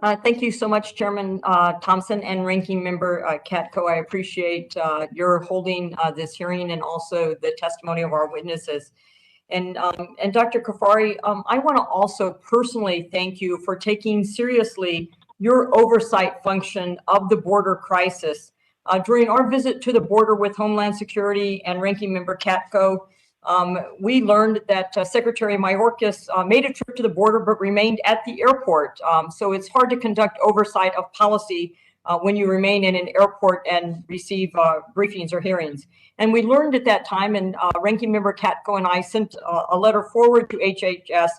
Thank you so much, Chairman Thompson and Ranking Member Katko. I appreciate your holding this hearing and also the testimony of our witnesses. And Dr. Kafari, I want to also personally thank you for taking seriously your oversight function of the border crisis. During our visit to the border with Homeland Security and Ranking Member Katko, we learned that Secretary Mayorkas made a trip to the border but remained at the airport. So it's hard to conduct oversight of policy when you remain in an airport and receive briefings or hearings. And we learned at that time, and Ranking Member Katko and I sent a letter forward to HHS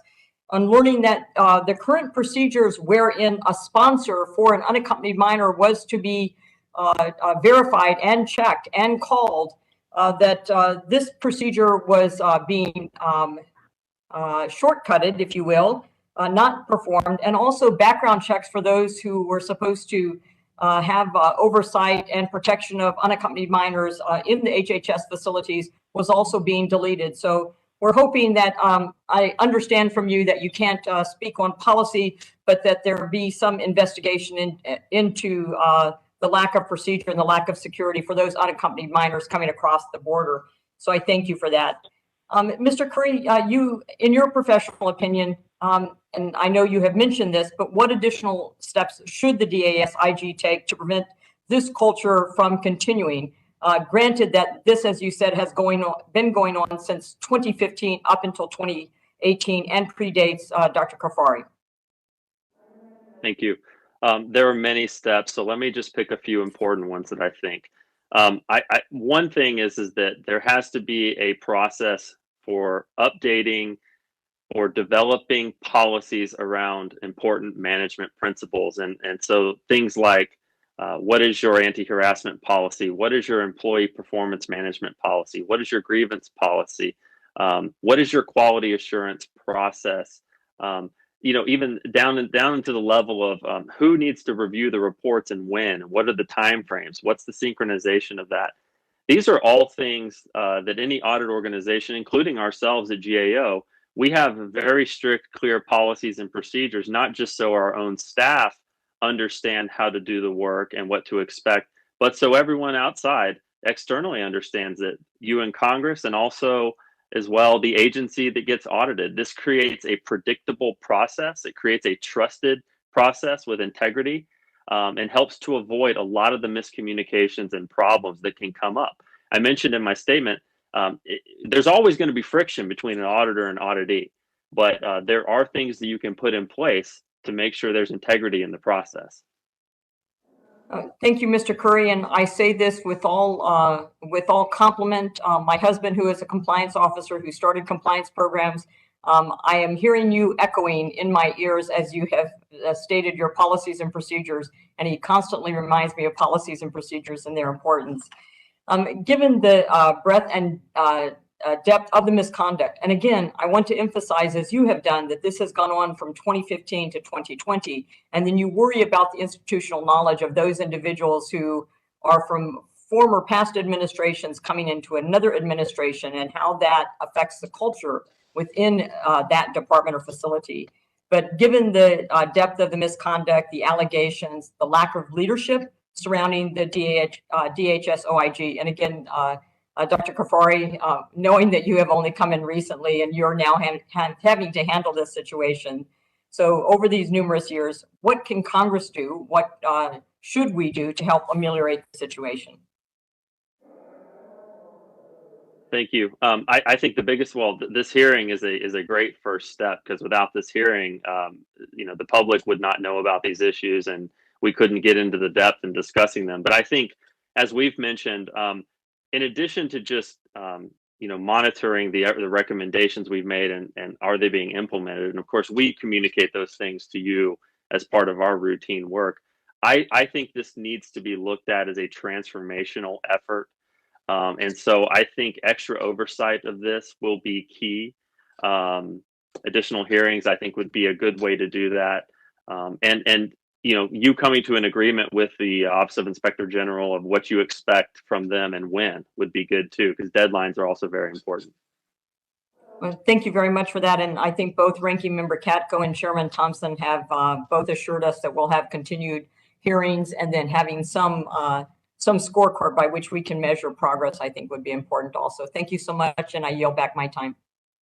on learning that the current procedures wherein a sponsor for an unaccompanied minor was to be verified and checked and called, that this procedure was being shortcutted, if you will, not performed, and also background checks for those who were supposed to have oversight and protection of unaccompanied minors in the HHS facilities was also being deleted. So we're hoping that I understand from you that you can't speak on policy, but that there be some investigation into the lack of procedure and the lack of security for those unaccompanied minors coming across the border. So I thank you for that. Mr. Curry, you, in your professional opinion, and I know you have mentioned this, but what additional steps should the DAS-IG take to prevent this culture from continuing? Granted that this, as you said, has been going on since 2015 up until 2018 and predates Dr. Kafari. Thank you. There are many steps, so let me just pick a few important ones that I think. One thing is that there has to be a process for updating or developing policies around important management principles. And so things like, what is your anti-harassment policy? What is your employee performance management policy? What is your grievance policy? What is your quality assurance process? Even down into the level of who needs to review the reports and when, what are the time frames? What's the synchronization of that? These are all things that any audit organization, including ourselves at GAO, we have very strict, clear policies and procedures, not just so our own staff understand how to do the work and what to expect, but so everyone outside externally understands it, you in Congress and also as well the agency that gets audited. This creates a predictable process. It creates a trusted process with integrity and helps to avoid a lot of the miscommunications and problems that can come up. I mentioned in my statement, there's always going to be friction between an auditor and auditee, but there are things that you can put in place to make sure there's integrity in the process. Thank you, Mr. Curry, and I say this with all compliment. My husband, who is a compliance officer who started compliance programs, I am hearing you echoing in my ears as you have stated your policies and procedures, and he constantly reminds me of policies and procedures and their importance. Given the breadth and depth of the misconduct, and again, I want to emphasize, as you have done, that this has gone on from 2015 to 2020, and then you worry about the institutional knowledge of those individuals who are from former past administrations coming into another administration and how that affects the culture within that department or facility. But given the depth of the misconduct, the allegations, the lack of leadership surrounding the DHS OIG, and again, Dr. Kafari, knowing that you have only come in recently and you're now having to handle this situation. So over these numerous years, what can Congress do? What should we do to help ameliorate the situation? Thank you. I think the biggest, this hearing is a great first step, because without this hearing, the public would not know about these issues and we couldn't get into the depth in discussing them. But I think, as we've mentioned, in addition to just monitoring the recommendations we've made and are they being implemented, and of course we communicate those things to you as part of our routine work, I think this needs to be looked at as a transformational effort. And so I think extra oversight of this will be key. Additional hearings, I think, would be a good way to do that. And you coming to an agreement with the Office of Inspector General of what you expect from them and when would be good too, because deadlines are also very important. Well, thank you very much for that. And I think both Ranking Member Katko and Chairman Thompson have both assured us that we'll have continued hearings, and then having some scorecard by which we can measure progress, I think would be important also. Thank you so much, and I yield back my time.